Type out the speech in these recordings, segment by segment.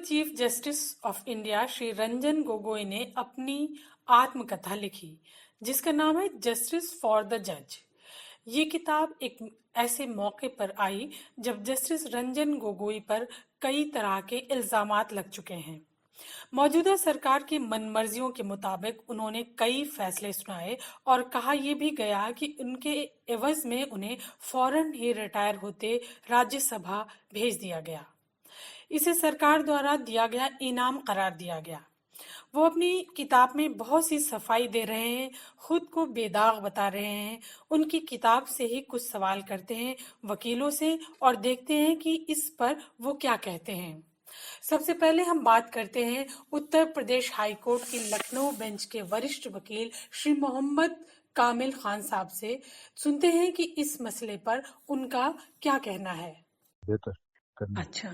Chief justice of India Shri Ranjan Gogoi ने अपनी आत्मकथा लिखी जिसका नाम है जस्टिस फॉर द जज। ये किताब एक ऐसे मौके पर आई जब जस्टिस रंजन गोगोई पर कई तरह के इल्जामात लग चुके हैं। मौजूदा सरकार की मनमर्जियों के मुताबिक उन्होंने कई फैसले सुनाए और कहा यह भी गया कि उनके एवज में उन्हें फौरन ही रिटायर होते राज्यसभा भेज दिया गया। इसे सरकार द्वारा दिया गया इनाम करार दिया गया। वो अपनी किताब में बहुत सी सफाई दे रहे हैं, खुद को बेदाग बता रहे हैं। उनकी किताब से ही कुछ सवाल करते हैं वकीलों से और देखते हैं कि इस पर वो क्या कहते हैं। सबसे पहले हम बात करते हैं उत्तर प्रदेश हाईकोर्ट की लखनऊ बेंच के वरिष्ठ वकील श्री मोहम्मद कामिल खान साहब से। सुनते हैं कि इस मसले पर उनका क्या कहना है। अच्छा,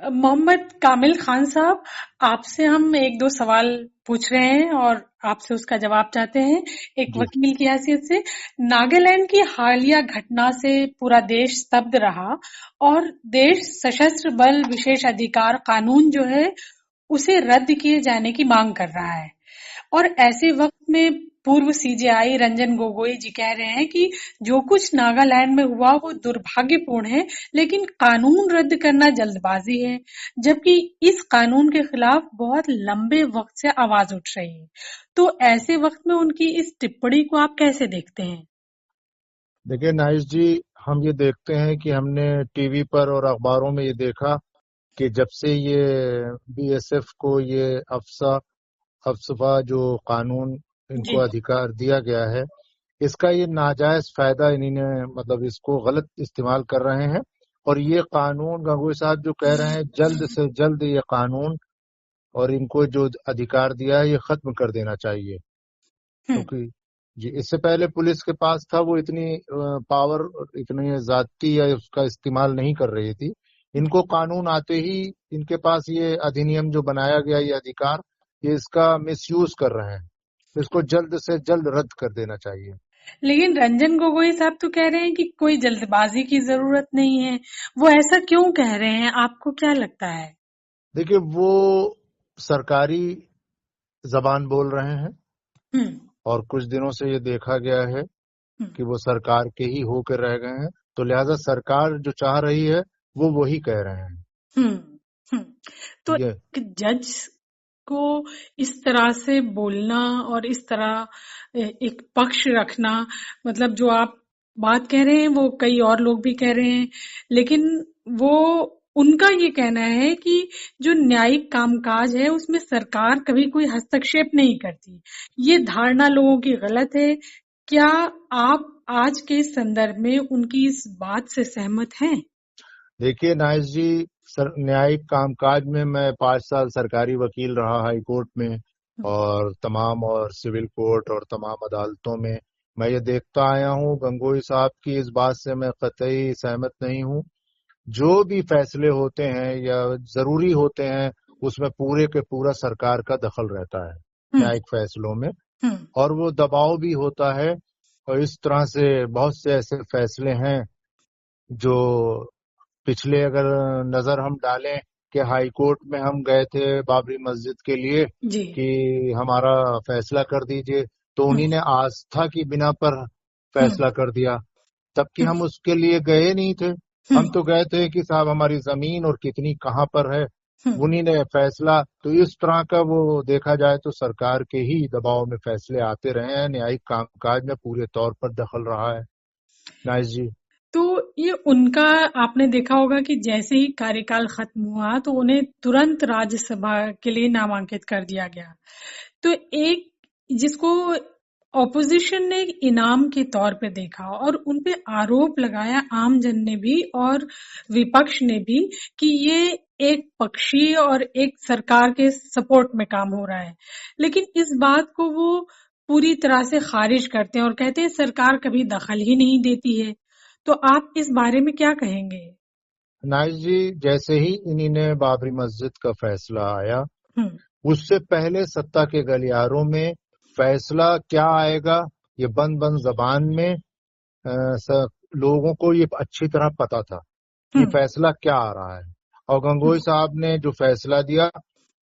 मोहम्मद कामिल खान साहब, आपसे हम एक दो सवाल पूछ रहे हैं और आपसे उसका जवाब चाहते हैं एक जी। वकील की हैसियत से। नागालैंड की हालिया घटना से पूरा देश स्तब्ध रहा और देश सशस्त्र बल विशेष अधिकार कानून जो है उसे रद्द किए जाने की मांग कर रहा है। और ऐसे वक्त में पूर्व सीजेआई रंजन गोगोई जी कह रहे हैं कि जो कुछ नागालैंड में हुआ वो दुर्भाग्यपूर्ण है, लेकिन कानून रद्द करना जल्दबाजी है, जबकि इस कानून के खिलाफ बहुत लंबे वक्त से आवाज उठ रही है। तो ऐसे वक्त में उनकी इस टिप्पणी को आप कैसे देखते हैं? देखिए नाइस जी, हम ये देखते हैं कि हमने टीवी पर और अखबारों में ये देखा कि जब से ये बीएसएफ को ये अफसफा जो कानून इनको जी। अधिकार दिया गया है, इसका ये नाजायज फायदा इन्होंने मतलब इसको गलत इस्तेमाल कर रहे हैं। और ये कानून गंगोई साहब जो कह रहे हैं जल्द से जल्द ये कानून और इनको जो अधिकार दिया है ये खत्म कर देना चाहिए, क्योंकि जी इससे पहले पुलिस के पास था वो इतनी पावर, इतनी ज्यादती या उसका इस्तेमाल नहीं कर रही थी। इनको कानून आते ही इनके पास ये अधिनियम जो बनाया गया ये अधिकार, ये इसका मिसयूज कर रहे हैं। इसको जल्द से जल्द रद्द कर देना चाहिए। लेकिन रंजन गोगोई साहब तो कह रहे हैं कि कोई जल्दबाजी की जरूरत नहीं है। वो ऐसा क्यों कह रहे हैं, आपको क्या लगता है? देखिए वो सरकारी जबान बोल रहे हैं और कुछ दिनों से ये देखा गया है कि वो सरकार के ही होकर रह गए हैं, तो लिहाजा सरकार जो चाह रही है वो वही कह रहे हैं। तो ये एक जज को इस तरह से बोलना और इस तरह एक पक्ष रखना, मतलब जो आप बात कह रहे हैं वो कई और लोग भी कह रहे हैं, लेकिन वो उनका ये कहना है कि जो न्यायिक कामकाज है उसमें सरकार कभी कोई हस्तक्षेप नहीं करती। ये धारणा लोगों की गलत है। क्या आप आज के संदर्भ में उनकी इस बात से सहमत हैं? देखिए नाइस जी, न्यायिक कामकाज में मैं 5 साल सरकारी वकील रहा हाई कोर्ट में और तमाम और सिविल कोर्ट और तमाम अदालतों में। मैं ये देखता आया हूँ, गंगोई साहब की इस बात से मैं कतई सहमत नहीं हूँ। जो भी फैसले होते हैं या जरूरी होते हैं उसमें पूरे के पूरा सरकार का दखल रहता है न्यायिक फैसलों में, और वो दबाव भी होता है। और इस तरह से बहुत से ऐसे फैसले हैं जो पिछले अगर नजर हम डालें कि हाई कोर्ट में हम गए थे बाबरी मस्जिद के लिए जी। कि हमारा फैसला कर दीजिए, तो उन्हीं ने आस्था की बिना पर फैसला कर दिया, जबकि हम उसके लिए गए नहीं थे। हम तो गए थे कि साहब हमारी जमीन और कितनी कहाँ पर है, उन्हीं ने फैसला। तो इस तरह का वो देखा जाए तो सरकार के ही दबाव में फैसले आते रहे हैं, न्यायिक कामकाज में पूरे तौर पर दखल रहा है। नाइस जी। तो ये उनका, आपने देखा होगा कि जैसे ही कार्यकाल खत्म हुआ तो उन्हें तुरंत राज्यसभा के लिए नामांकित कर दिया गया। तो एक जिसको ऑपोजिशन ने एक इनाम के तौर पे देखा और उनपे आरोप लगाया आम जन ने भी और विपक्ष ने भी कि ये एक पक्षी और एक सरकार के सपोर्ट में काम हो रहा है, लेकिन इस बात को वो पूरी तरह से खारिज करते हैं और कहते हैं सरकार कभी दखल ही नहीं देती है। तो आप इस बारे में क्या कहेंगे? नाइस जी, जैसे ही इन्हीं ने बाबरी मस्जिद का फैसला आया, उससे पहले सत्ता के गलियारों में फैसला क्या आएगा ये बंद बंद जबान में लोगों को ये अच्छी तरह पता था कि फैसला क्या आ रहा है। और गंगोई साहब ने जो फैसला दिया,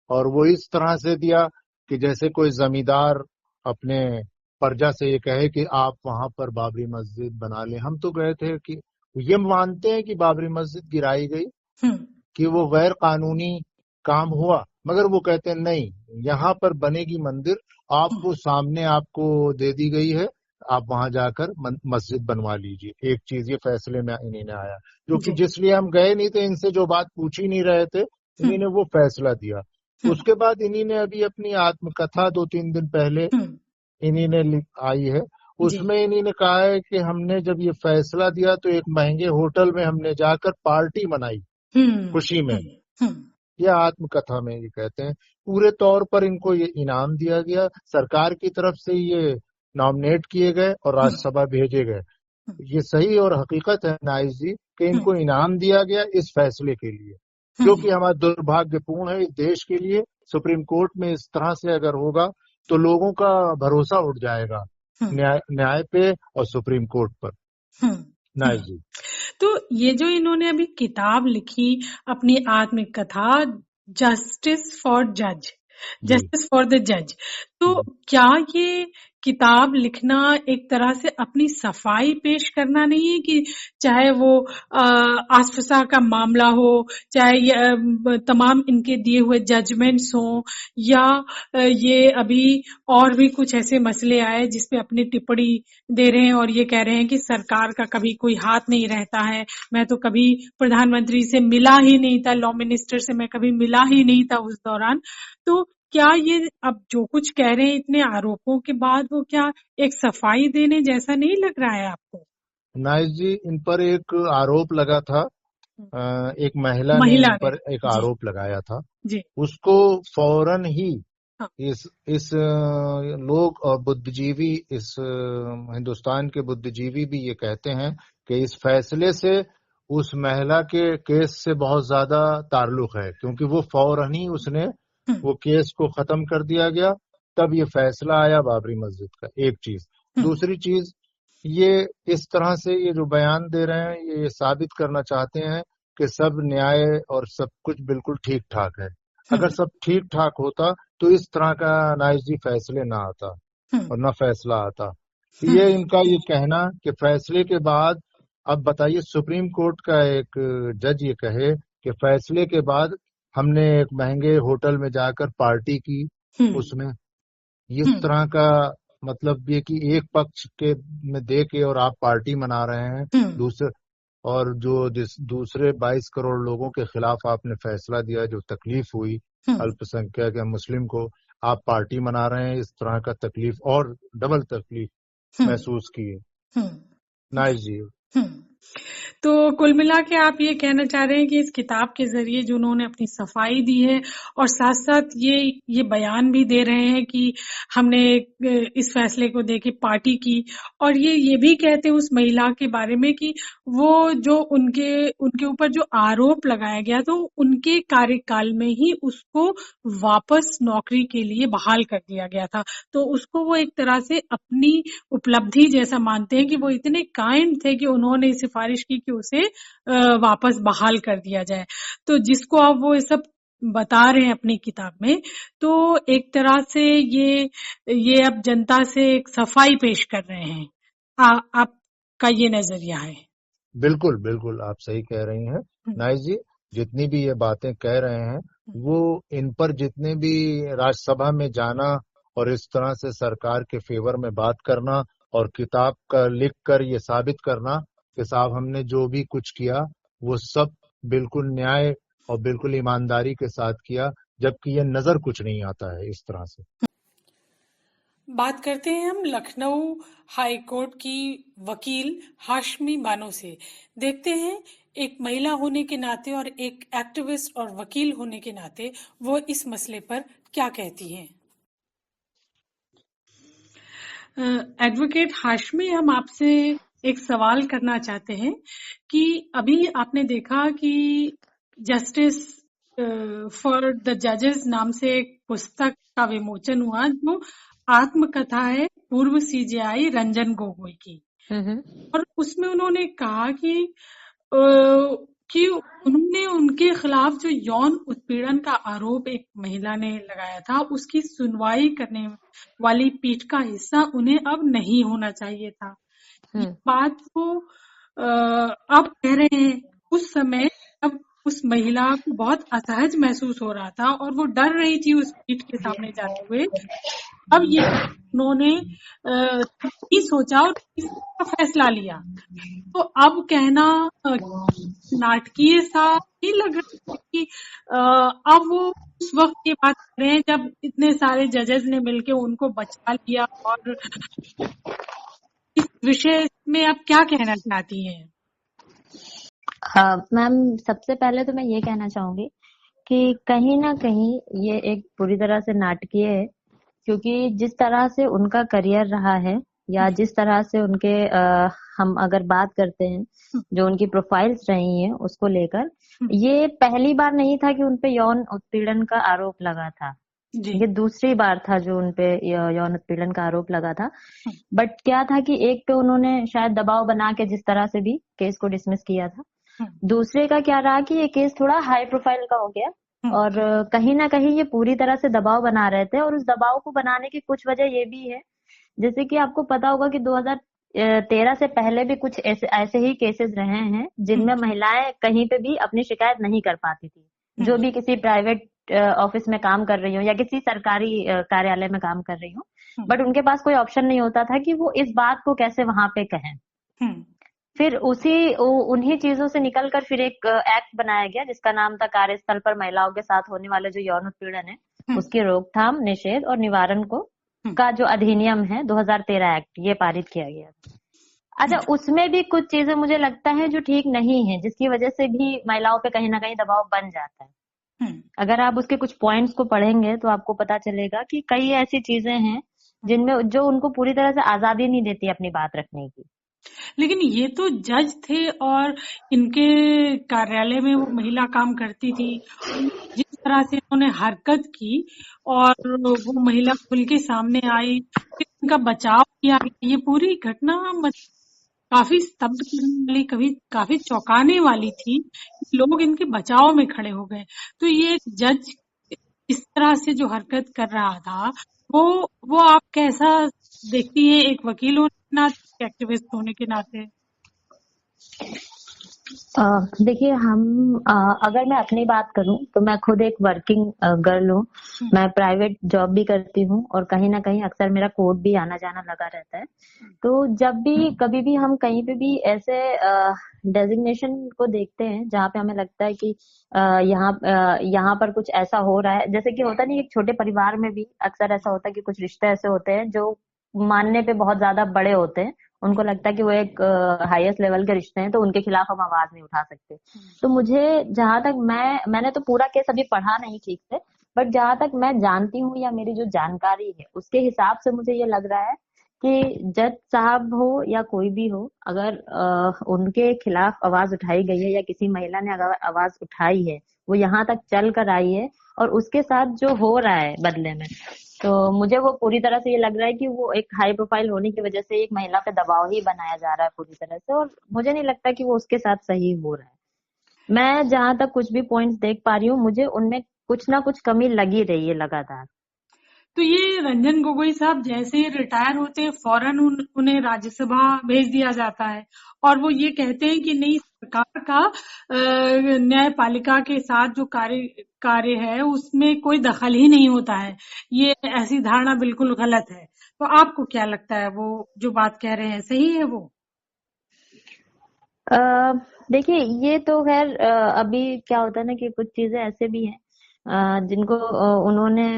और वो इस तरह से दिया कि जैसे कोई जमींदार अपने प्रजा से ये कहे कि आप वहां पर बाबरी मस्जिद बना लें। हम तो गए थे कि ये मानते हैं कि बाबरी मस्जिद गिराई गई, हम्म। कि वो गैर कानूनी काम हुआ, मगर वो कहते हैं नहीं, यहाँ पर बनेगी मंदिर, आपको सामने आपको दे दी गई है, आप वहां जाकर मस्जिद बनवा लीजिए। एक चीज ये फैसले में इन्हीं ने आया, जो कि जी। जिसलिए हम गए नहीं थे, इनसे जो बात पूछ ही नहीं रहे थे, इन्हीं ने हम्म। वो फैसला दिया। हम्म। उसके बाद इन्हीं ने अभी अपनी आत्मकथा 2-3 दिन पहले हम्म। इन्हीं ने आई है। जी। उसमें इन्हीं ने कहा है कि हमने जब ये फैसला दिया तो एक महंगे होटल में हमने जाकर पार्टी मनाई हम्म। खुशी में। हम्म। हम्म। यह आत्मकथा में ये कहते हैं। पूरे तौर पर इनको ये इनाम दिया गया, सरकार की तरफ से ये नॉमिनेट किए गए और राज्यसभा भेजे गए। ये सही और हकीकत है नाइस जी कि इनको हम्म। इनाम दिया गया इस फैसले के लिए, जो हम्म। कि हमारा दुर्भाग्यपूर्ण है इस देश के लिए। सुप्रीम कोर्ट में इस तरह से अगर होगा तो लोगों का भरोसा उठ जाएगा हम्म। न्याय पे और सुप्रीम कोर्ट पर। हम्म। नाइस हम्म। जी। तो ये जो इन्होंने अभी किताब लिखी, अपनी आत्मकथा, जस्टिस फॉर जज, जी जस्टिस फॉर द जज, तो जी क्या ये किताब लिखना एक तरह से अपनी सफाई पेश करना नहीं है कि चाहे वो आसफसा का मामला हो, चाहे ये तमाम इनके दिए हुए जजमेंट्स हो, या ये अभी और भी कुछ ऐसे मसले आए जिसपे अपनी टिप्पणी दे रहे हैं और ये कह रहे हैं कि सरकार का कभी कोई हाथ नहीं रहता है। मैं तो कभी प्रधानमंत्री से मिला ही नहीं था, लॉ मिनिस्टर से मैं कभी मिला ही नहीं था उस दौरान। तो क्या ये अब जो कुछ कह रहे हैं इतने आरोपों के बाद, वो क्या एक सफाई देने जैसा नहीं लग रहा है आपको? नाइस जी, इन पर एक आरोप लगा था। एक महिला ने महिला इन ने। पर एक जी। आरोप लगाया था। जी। उसको फौरन ही हाँ। इस लोग और बुद्धिजीवी, इस हिंदुस्तान के बुद्धिजीवी भी ये कहते हैं कि इस फैसले से उस महिला के केस से बहुत ज्यादा ताल्लुक है, क्योंकि वो फौरन ही उसने हम्म। वो केस को खत्म कर दिया गया, तब ये फैसला आया बाबरी मस्जिद का। एक चीज। हम्म। दूसरी चीज, ये इस तरह से ये जो बयान दे रहे हैं, ये साबित करना चाहते हैं कि सब न्याय और सब कुछ बिल्कुल ठीक ठाक है। अगर हम्म। सब ठीक ठाक होता तो इस तरह का नाइस जी फैसले ना आता हम्म। और ना फैसला आता। तो ये हम्म। इनका ये कहना कि फैसले के बाद, अब बताइए सुप्रीम कोर्ट का एक जज ये कहे कि फैसले के बाद हमने एक महंगे होटल में जाकर पार्टी की, हम्म। उसमें इस हम्म। तरह का मतलब ये कि एक पक्ष के में दे के और आप पार्टी मना रहे हैं, हम्म। दूसरे और जो दूसरे 22 करोड़ लोगों के खिलाफ आपने फैसला दिया, जो तकलीफ हुई हम्म। अल्पसंख्यक या मुस्लिम को, आप पार्टी मना रहे हैं। इस तरह का तकलीफ और डबल तकलीफ हम्म। महसूस की है। हम्म। नाइस जी। हम्म। तो कुल मिला के आप ये कहना चाह रहे हैं कि इस किताब के जरिए जो उन्होंने अपनी सफाई दी है, और साथ साथ ये बयान भी दे रहे हैं कि हमने इस फैसले को देके पार्टी की, और ये भी कहते हैं उस महिला के बारे में कि वो जो उनके उनके ऊपर जो आरोप लगाया गया, तो उनके कार्यकाल में ही उसको वापस नौकरी के लिए बहाल कर दिया गया था। तो उसको वो एक तरह से अपनी उपलब्धि जैसा मानते हैं कि वो इतने काइंड थे कि उन्होंने सिफारिश की कि उसे वापस बहाल कर दिया जाए। तो जिसको आप वो सब बता रहे हैं अपनी किताब में, तो एक तरह से ये अब जनता से एक सफाई पेश कर रहे हैं। आपका ये नजरिया है? बिल्कुल बिल्कुल, आप सही कह रही हैं हम्म। नाइस जी। जितनी भी ये बातें कह रहे हैं, वो इन पर जितने भी राज्यसभा में जाना और इस तरह से सरकार के फेवर में बात करना और किताब का लिख कर ये साबित करना कि साहब हमने जो भी कुछ किया वो सब बिल्कुल न्याय और बिल्कुल ईमानदारी के साथ किया, जबकि ये नजर कुछ नहीं आता है इस तरह से। बात करते हैं हम लखनऊ हाई कोर्ट की वकील हाशमी बानो से। देखते हैं एक महिला होने के नाते और एक एक्टिविस्ट और वकील होने के नाते वो इस मसले पर क्या कहती हैं। एडवोकेट हाशमी, हम आपसे एक सवाल करना चाहते हैं कि अभी आपने देखा कि जस्टिस फॉर द जजेस नाम से एक पुस्तक का विमोचन हुआ, जो आत्मकथा है पूर्व सीजेआई रंजन गोगोई की। और उसमें उन्होंने कहा कि कि उन्होंने उनके खिलाफ जो यौन उत्पीड़न का आरोप एक महिला ने लगाया था, उसकी सुनवाई करने वाली पीठ का हिस्सा उन्हें अब नहीं होना चाहिए था। ये बात वो अब कह रहे हैं। उस समय अब उस महिला को बहुत असहज महसूस हो रहा था और वो डर रही थी उस पीठ के सामने जाते हुए। अब ये उन्होंने नहीं सोचा और इसका फैसला लिया। तो अब कहना नाटकीय सा नहीं लग रहा है कि अब वो उस वक्त की बात कर रहे हैं जब इतने सारे जजेस ने मिलके उनको बचा लिया। और इस विषय में आप क्या कहना चाहती हैं? मैम, सबसे पहले तो मैं ये कहना चाहूंगी कि कहीं ना कहीं ये एक पूरी तरह से नाटकीय है, क्योंकि जिस तरह से उनका करियर रहा है या जिस तरह से उनके हम अगर बात करते हैं जो उनकी प्रोफाइल्स रही हैं उसको लेकर, ये पहली बार नहीं था कि उनपे यौन उत्पीड़न का आरोप लगा था। ये दूसरी बार था जो उनपे यौन उत्पीड़न का आरोप लगा था। बट क्या था कि एक पे उन्होंने शायद दबाव बना के जिस तरह से भी केस को डिसमिस किया था, दूसरे का क्या रहा कि ये केस थोड़ा हाई प्रोफाइल का हो गया और कहीं ना कहीं ये पूरी तरह से दबाव बना रहे थे। और उस दबाव को बनाने की कुछ वजह ये भी है, जैसे कि आपको पता होगा कि 2013 से पहले भी कुछ ऐसे ही केसेस रहे हैं जिनमें महिलाएं कहीं पे भी अपनी शिकायत नहीं कर पाती थी, जो भी किसी प्राइवेट ऑफिस में काम कर रही हो या किसी सरकारी कार्यालय में काम कर रही हो, बट उनके पास कोई ऑप्शन नहीं होता था कि वो इस बात को कैसे वहां पे कहें। फिर उन्हीं चीजों से निकलकर फिर एक एक्ट बनाया गया जिसका नाम था कार्यस्थल पर महिलाओं के साथ होने वाले जो यौन उत्पीड़न है उसकी रोकथाम, निषेध और निवारण को का जो अधिनियम है 2013 एक्ट, ये पारित किया गया। अच्छा, उसमें भी कुछ चीजें मुझे लगता है जो ठीक नहीं है, जिसकी वजह से भी महिलाओं पे कहीं ना कहीं दबाव बन जाता है। अगर आप उसके कुछ पॉइंट्स को पढ़ेंगे तो आपको पता चलेगा कि कई ऐसी चीजें हैं जिनमें जो उनको पूरी तरह से आजादी नहीं देती अपनी बात रखने की। लेकिन ये तो जज थे और इनके कार्यालय में वो महिला काम करती थी। जिस तरह से उन्होंने हरकत की और वो महिला खुल के सामने आई, फिर उनका बचाव किया गया, ये पूरी घटना काफी स्तब्ध करने वाली, कभी काफी चौंकाने वाली थी। लोग इनके बचाव में खड़े हो गए। तो ये एक जज इस तरह से जो हरकत कर रहा था, वो आप कैसा देखती है एक वकील होने के नाते, एक्टिविस्ट होने के नाते? देखिए, अगर मैं अपनी बात करूं तो मैं खुद एक वर्किंग गर्ल हूँ। मैं प्राइवेट जॉब भी करती हूँ और कहीं ना कहीं अक्सर मेरा कोर्ट भी आना जाना लगा रहता है। तो जब भी कभी भी हम कहीं पे भी ऐसे डेजिग्नेशन को देखते हैं जहाँ पे हमें लगता है कि यहाँ पर कुछ ऐसा हो रहा है, जैसे कि होता नहीं, एक छोटे परिवार में भी अक्सर ऐसा होता है कि कुछ रिश्ते ऐसे होते हैं जो मानने पे बहुत ज्यादा बड़े होते हैं, उनको लगता है कि वो एक हाईएस्ट लेवल के रिश्ते हैं तो उनके खिलाफ हम आवाज नहीं उठा सकते। तो मुझे जहां तक मैंने तो पूरा केस अभी पढ़ा नहीं ठीक से, बट जहां तक मैं जानती हूँ या मेरी जो जानकारी है उसके हिसाब से मुझे ये लग रहा है कि जज साहब हो या कोई भी हो, अगर उनके खिलाफ आवाज उठाई गई है या किसी महिला ने अगर आवाज उठाई है, वो यहाँ तक चल कर आई है और उसके साथ जो हो रहा है बदले में, तो मुझे वो पूरी तरह से ये लग रहा है कि वो एक हाई प्रोफाइल होने की वजह से एक महिला पे दबाव ही बनाया जा रहा है पूरी तरह से, और मुझे नहीं लगता कि वो उसके साथ सही हो रहा है। मैं जहां तक कुछ भी पॉइंट्स देख पा रही हूँ, मुझे उनमें कुछ ना कुछ कमी लगी रही है लगातार। तो ये रंजन गोगोई साहब जैसे ही रिटायर होते हैं फौरन उन्हें राज्यसभा भेज दिया जाता है और वो ये कहते हैं कि नहीं, सरकार का न्यायपालिका के साथ जो कार्य है उसमें कोई दखल ही नहीं होता है। ये ऐसी धारणा बिल्कुल गलत है। तो आपको क्या लगता है, वो जो बात कह रहे हैं सही है वो? देखिए, ये तो खैर अभी क्या होता है ना कि कुछ चीजें ऐसे भी हैं जिनको उन्होंने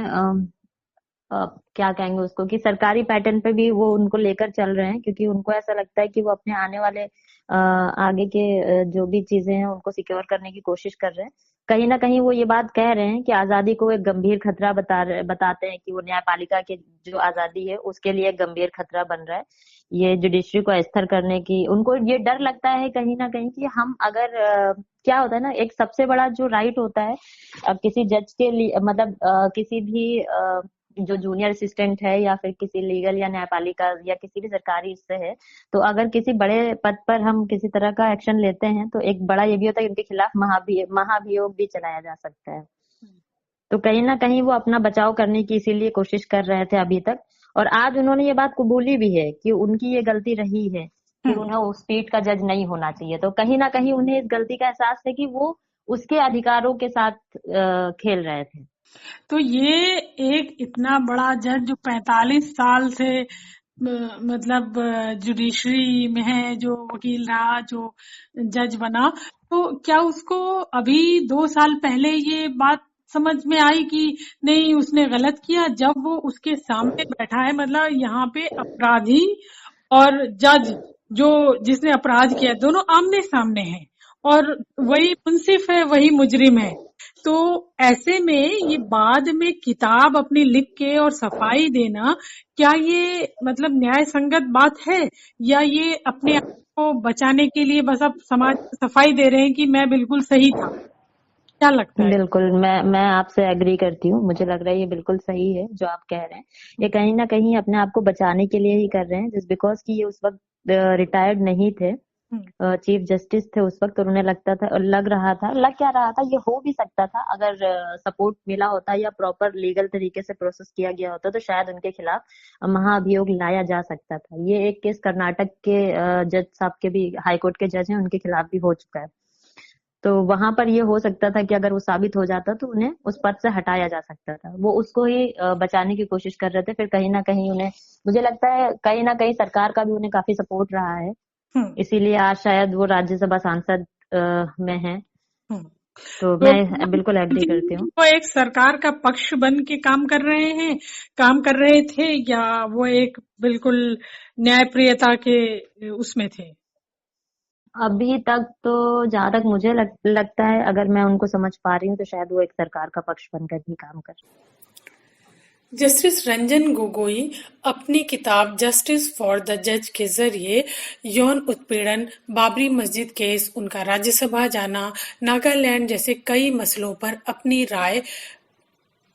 क्या कहेंगे उसको, कि सरकारी पैटर्न पे भी वो उनको लेकर चल रहे हैं, क्योंकि उनको ऐसा लगता है कि वो अपने आने वाले आगे के जो भी चीजें हैं उनको सिक्योर करने की कोशिश कर रहे हैं। कहीं ना कहीं वो ये बात कह रहे हैं कि आजादी को एक गंभीर खतरा बताते हैं कि वो न्यायपालिका की जो आजादी है उसके लिए एक गंभीर खतरा बन रहा है। ये जुडिशरी को अस्थिर करने की उनको ये डर लगता है कहीं ना कहीं कि हम अगर क्या होता है ना, एक सबसे बड़ा जो राइट होता है किसी जज के लिए, मतलब किसी भी जो जूनियर असिस्टेंट है या फिर किसी लीगल या न्यायपालिका या किसी भी सरकारी इससे है, तो अगर किसी बड़े पद पर हम किसी तरह का एक्शन लेते हैं तो एक बड़ा ये भी होता है कि उनके खिलाफ महाभियोग भी चलाया जा सकता है। तो कहीं ना कहीं वो अपना बचाव करने की इसीलिए कोशिश कर रहे थे अभी तक, और आज उन्होंने ये बात कबूली भी है कि उनकी ये गलती रही है कि उन्हें उस पीठ का जज नहीं होना चाहिए। तो कहीं ना कहीं उन्हें इस गलती का एहसास है कि वो उसके अधिकारों के साथ खेल रहे थे। तो ये एक इतना बड़ा जज जो 45 साल से मतलब जुडिशरी में है, जो वकील रहा, जो जज बना, तो क्या उसको अभी 2 साल पहले ये बात समझ में आई कि नहीं उसने गलत किया, जब वो उसके सामने बैठा है? मतलब यहाँ पे अपराधी और जज जो जिसने अपराध किया दोनों आमने सामने हैं, और वही मुंसिफ है, वही मुजरिम है। तो ऐसे में ये बाद में किताब अपनी लिख के और सफाई देना, क्या ये मतलब न्याय संगत बात है, या ये अपने आप को बचाने के लिए बस अब समाज को सफाई दे रहे हैं कि मैं बिल्कुल सही था? क्या लगता है? बिल्कुल, मैं आपसे एग्री करती हूँ। मुझे लग रहा है ये बिल्कुल सही है जो आप कह रहे हैं। ये कहीं ना कहीं अपने आप को बचाने के लिए ही कर रहे हैं, जस्ट बिकॉज कि ये उस वक्त रिटायर्ड नहीं थे, चीफ जस्टिस थे उस वक्त, और उन्हें लग क्या रहा था, ये हो भी सकता था अगर सपोर्ट मिला होता या प्रॉपर लीगल तरीके से प्रोसेस किया गया होता तो शायद उनके खिलाफ महाअभियोग लाया जा सकता था। ये एक केस कर्नाटक के जज साहब के भी, हाईकोर्ट के जज हैं, उनके खिलाफ भी हो चुका है। तो वहां पर ये हो सकता था कि अगर वो साबित हो जाता तो उन्हें उस पद से हटाया जा सकता था। वो उसको ही बचाने की कोशिश कर रहे थे। फिर कहीं ना कहीं उन्हें, मुझे लगता है कहीं ना कहीं सरकार का भी उन्हें काफी सपोर्ट रहा है, इसीलिए आज शायद वो राज्यसभा सांसद में हैं। तो मैं बिल्कुल एग्री करती हूँ। वो एक सरकार का पक्ष बन के काम कर रहे थे, या वो एक बिल्कुल न्यायप्रियता के उसमें थे? अभी तक तो जहां तक मुझे लगता है, अगर मैं उनको समझ पा रही हूँ, तो शायद वो एक सरकार का पक्ष बनकर ही काम कर रहे हैं। जस्टिस रंजन गोगोई अपनी किताब जस्टिस फॉर द जज के जरिए यौन उत्पीड़न, बाबरी मस्जिद केस, उनका राज्यसभा जाना, नागालैंड जैसे कई मसलों पर अपनी राय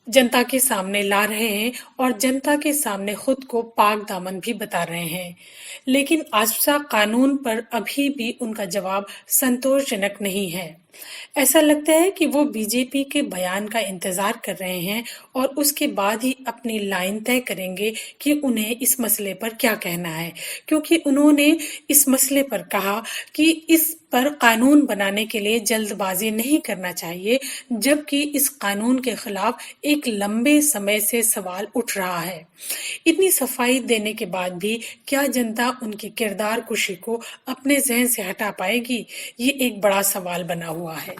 जनता के सामने ला रहे हैं, और जनता के सामने खुद को पाक दामन भी बता रहे हैं। लेकिन आसपा कानून पर अभी भी उनका जवाब संतोषजनक नहीं है। ऐसा लगता है कि वो बीजेपी के बयान का इंतजार कर रहे हैं और उसके बाद ही अपनी लाइन तय करेंगे कि उन्हें इस मसले पर क्या कहना है, क्योंकि उन्होंने इस मसले पर कहा कि इस पर कानून बनाने के लिए जल्दबाजी नहीं करना चाहिए, जबकि इस कानून के खिलाफ एक लंबे समय से सवाल उठ रहा है। इतनी सफाई देने के बाद भी क्या जनता उनकी किरदार कुशी को अपने जहन से हटा पाएगी? ये एक बड़ा सवाल बना हुआ है।